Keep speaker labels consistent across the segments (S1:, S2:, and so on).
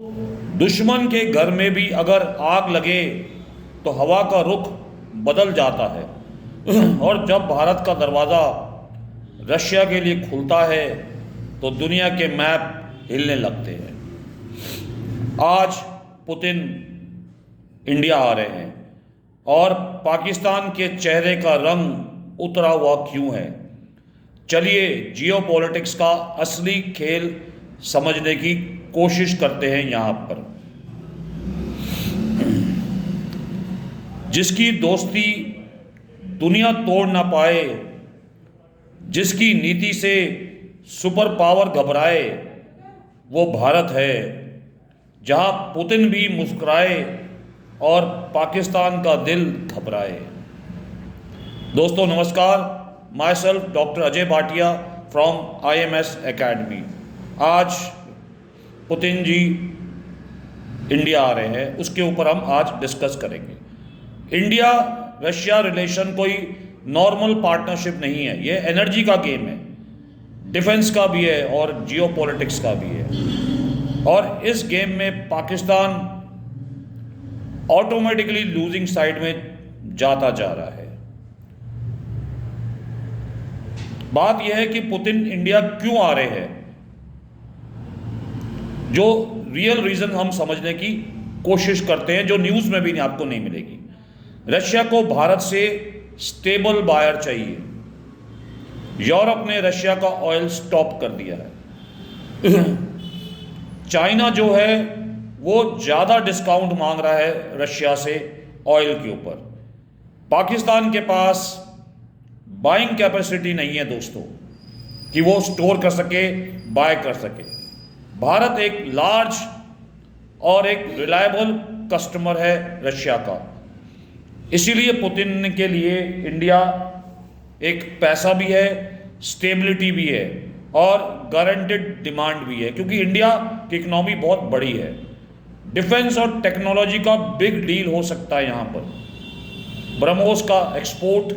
S1: दुश्मन के घर में भी अगर आग लगे तो हवा का रुख बदल जाता है। और जब भारत का दरवाज़ा रशिया के लिए खुलता है तो दुनिया के मैप हिलने लगते हैं। आज पुतिन इंडिया आ रहे हैं और पाकिस्तान के चेहरे का रंग उतरा हुआ क्यों है? चलिए जियोपॉलिटिक्स का असली खेल समझने की कोशिश करते हैं। यहाँ पर जिसकी दोस्ती दुनिया तोड़ ना पाए, जिसकी नीति से सुपर पावर घबराए, वो भारत है। जहाँ पुतिन भी मुस्कुराए और पाकिस्तान का दिल घबराए। दोस्तों नमस्कार, my self doctor Ajay Bhatia from IMS academy. आज पुतिन जी इंडिया आ रहे हैं, उसके ऊपर हम आज डिस्कस करेंगे। इंडिया रशिया रिलेशन कोई नॉर्मल पार्टनरशिप नहीं है, ये एनर्जी का गेम है, डिफेंस का भी है और जियोपॉलिटिक्स का भी है। और इस गेम में पाकिस्तान ऑटोमेटिकली लूजिंग साइड में जाता जा रहा है। बात यह है कि पुतिन इंडिया क्यों आ रहे हैं, जो रियल रीजन हम समझने की कोशिश करते हैं, जो न्यूज़ में भी आपको नहीं मिलेगी। रशिया को भारत से स्टेबल बायर चाहिए। यूरोप ने रशिया का ऑयल स्टॉप कर दिया है। चाइना जो है वो ज़्यादा डिस्काउंट मांग रहा है रशिया से ऑयल के ऊपर। पाकिस्तान के पास बाइंग कैपेसिटी नहीं है दोस्तों कि वो स्टोर कर सके, बाय कर सके। भारत एक लार्ज और एक रिलायबल कस्टमर है रशिया का, इसीलिए पुतिन के लिए इंडिया एक पैसा भी है, स्टेबिलिटी भी है और गारंटेड डिमांड भी है, क्योंकि इंडिया की इकोनॉमी बहुत बड़ी है। डिफेंस और टेक्नोलॉजी का बिग डील हो सकता है यहाँ पर। ब्रह्मोस का एक्सपोर्ट,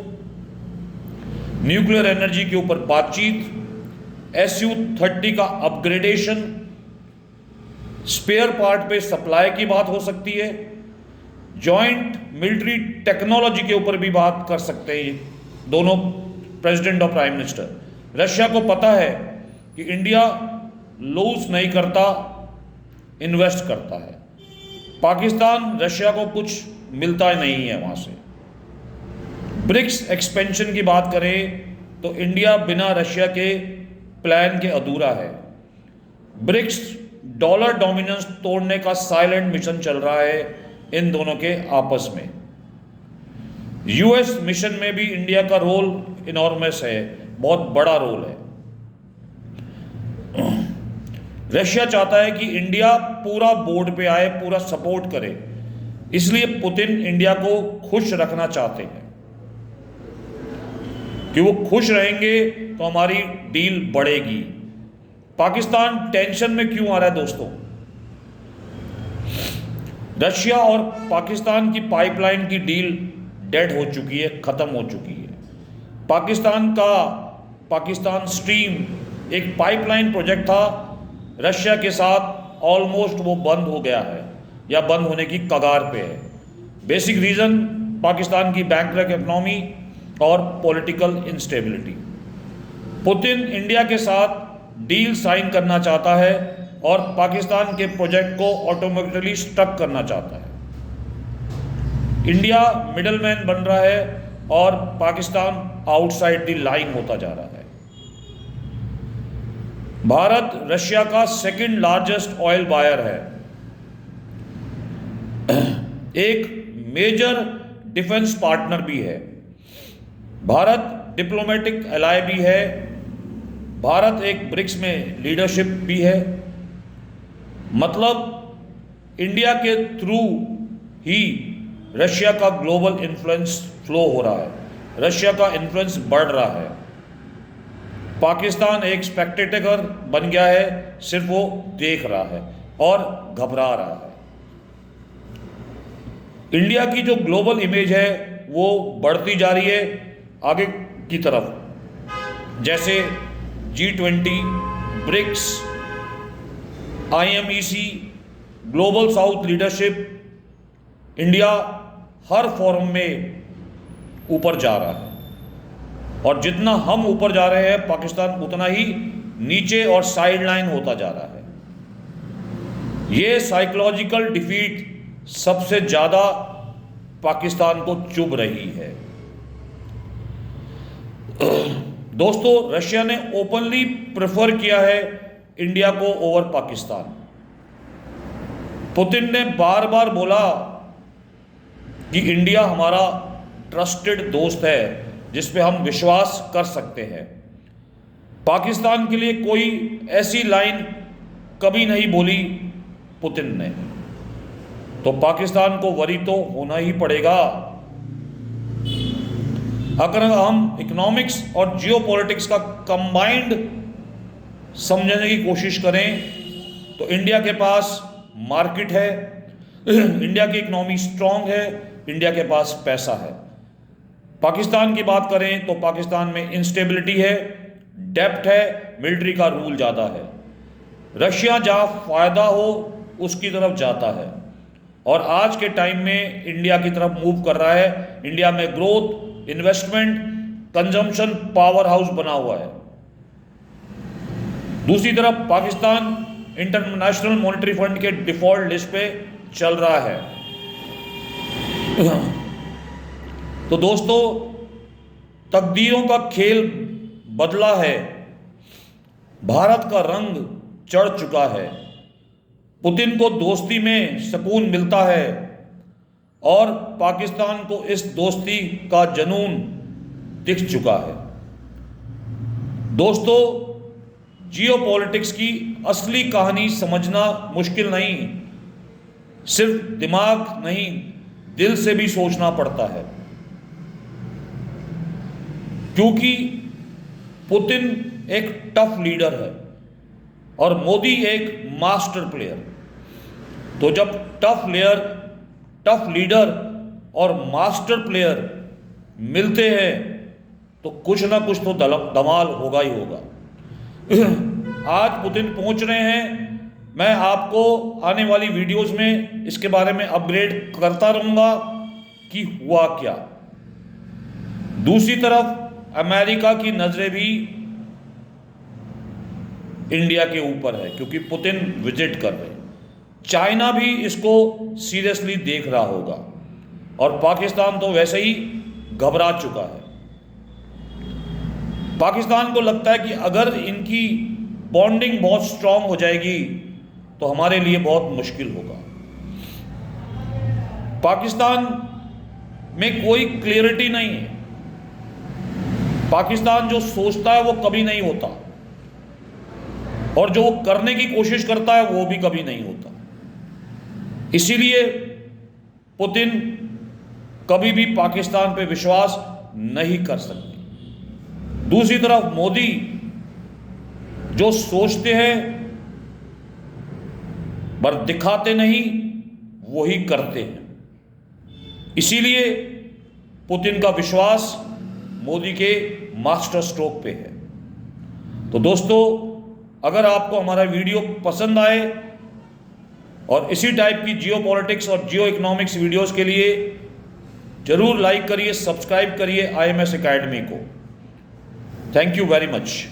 S1: न्यूक्लियर एनर्जी के ऊपर बातचीत, Su-30 का अपग्रेडेशन, स्पेयर पार्ट पे सप्लाई की बात हो सकती है, जॉइंट मिलिट्री टेक्नोलॉजी के ऊपर भी बात कर सकते हैं दोनों प्रेसिडेंट और प्राइम मिनिस्टर। रशिया को पता है कि इंडिया लूज नहीं करता, इन्वेस्ट करता है। पाकिस्तान रशिया को कुछ मिलता ही नहीं है वहाँ से। ब्रिक्स एक्सपेंशन की बात करें तो इंडिया बिना रशिया के प्लान के अधूरा है। ब्रिक्स डॉलर डोमिनेंस तोड़ने का साइलेंट मिशन चल रहा है इन दोनों के आपस में। US मिशन में भी इंडिया का रोल इनॉर्मस है, बहुत बड़ा रोल है। रशिया चाहता है कि इंडिया पूरा बोर्ड पे आए, पूरा सपोर्ट करे, इसलिए पुतिन इंडिया को खुश रखना चाहते हैं कि वो खुश रहेंगे तो हमारी डील बढ़ेगी। पाकिस्तान टेंशन में क्यों आ रहा है दोस्तों? रशिया और पाकिस्तान की पाइपलाइन की डील डेड हो चुकी है, ख़त्म हो चुकी है। पाकिस्तान स्ट्रीम एक पाइपलाइन प्रोजेक्ट था रशिया के साथ, ऑलमोस्ट वो बंद हो गया है या बंद होने की कगार पे है। बेसिक रीज़न पाकिस्तान की बैंकरप्ट इकोनॉमी और पॉलिटिकल इंस्टेबिलिटी। पुतिन इंडिया के साथ डील साइन करना चाहता है और पाकिस्तान के प्रोजेक्ट को ऑटोमेटिकली स्टक करना चाहता है। इंडिया मिडलमैन बन रहा है और पाकिस्तान आउटसाइड द लाइन होता जा रहा है। भारत रशिया का सेकंड लार्जेस्ट ऑयल बायर है, एक मेजर डिफेंस पार्टनर भी है। भारत डिप्लोमेटिक एलाय भी है। भारत एक ब्रिक्स में लीडरशिप भी है। मतलब इंडिया के थ्रू ही रशिया का ग्लोबल इन्फ्लुएंस फ्लो हो रहा है, रशिया का इन्फ्लुएंस बढ़ रहा है। पाकिस्तान एक स्पेक्टेटर बन गया है, सिर्फ वो देख रहा है और घबरा रहा है। इंडिया की जो ग्लोबल इमेज है वो बढ़ती जा रही है आगे की तरफ, जैसे G20, BRICS, IMEC global south leadership, India हर फोरम में ऊपर जा रहा है, और जितना हम ऊपर जा रहे हैं पाकिस्तान उतना ही नीचे और साइडलाइन होता जा रहा है। ये साइकोलॉजिकल डिफीट सबसे ज़्यादा पाकिस्तान को चुभ रही है। दोस्तों, रशिया ने ओपनली प्रेफर किया है इंडिया को ओवर पाकिस्तान। पुतिन ने बार बार बोला कि इंडिया हमारा ट्रस्टेड दोस्त है जिस पे हम विश्वास कर सकते हैं। पाकिस्तान के लिए कोई ऐसी लाइन कभी नहीं बोली पुतिन ने, तो पाकिस्तान को वरी तो होना ही पड़ेगा। अगर हम इकोनॉमिक्स और जियोपॉलिटिक्स का कंबाइंड समझने की कोशिश करें तो इंडिया के पास मार्केट है, इंडिया की इकोनॉमी स्ट्रांग है, इंडिया के पास पैसा है। पाकिस्तान की बात करें तो पाकिस्तान में इंस्टेबिलिटी है, डेप्थ है, मिलिट्री का रूल ज़्यादा है। रशिया जहाँ फ़ायदा हो उसकी तरफ जाता है, और आज के टाइम में इंडिया की तरफ मूव कर रहा है। इंडिया में growth, investment, consumption power house बना हुआ है। दूसरी तरफ पाकिस्तान इंटरनेशनल मॉनेटरी फंड के डिफॉल्ट लिस्ट पे चल रहा है। तो दोस्तों, तकदीरों का खेल बदला है, भारत का रंग चढ़ चुका है। पुतिन को दोस्ती में सुकून मिलता है और पाकिस्तान को इस दोस्ती का जुनून दिख चुका है। दोस्तों, जियोपॉलिटिक्स की असली कहानी समझना मुश्किल नहीं, सिर्फ दिमाग नहीं दिल से भी सोचना पड़ता है, क्योंकि पुतिन एक टफ लीडर है और मोदी एक मास्टर प्लेयर। तो जब टफ लीडर और मास्टर प्लेयर मिलते हैं तो कुछ ना कुछ तो धमाल होगा ही होगा। आज पुतिन पहुंच रहे हैं, मैं आपको आने वाली वीडियोस में इसके बारे में अपग्रेड करता रहूंगा कि हुआ क्या। दूसरी तरफ अमेरिका की नजरें भी इंडिया के ऊपर है क्योंकि पुतिन विजिट कर रहे हैं। चाइना भी इसको सीरियसली देख रहा होगा और पाकिस्तान तो वैसे ही घबरा चुका है। पाकिस्तान को लगता है कि अगर इनकी बॉन्डिंग बहुत स्ट्रांग हो जाएगी तो हमारे लिए बहुत मुश्किल होगा। पाकिस्तान में कोई क्लियरिटी नहीं है। पाकिस्तान जो सोचता है वो कभी नहीं होता और जो वो करने की कोशिश करता है वो भी कभी नहीं होता। इसीलिए पुतिन कभी भी पाकिस्तान पे विश्वास नहीं कर सकते। दूसरी तरफ मोदी जो सोचते हैं पर दिखाते नहीं, वही करते हैं। इसीलिए पुतिन का विश्वास मोदी के मास्टर स्ट्रोक पे है। तो दोस्तों, अगर आपको हमारा वीडियो पसंद आए और इसी टाइप की जियोपॉलिटिक्स और जियो इकोनॉमिक्स वीडियोस के लिए जरूर लाइक करिए, सब्सक्राइब करिए IMS एकेडमी को। Thank you very much.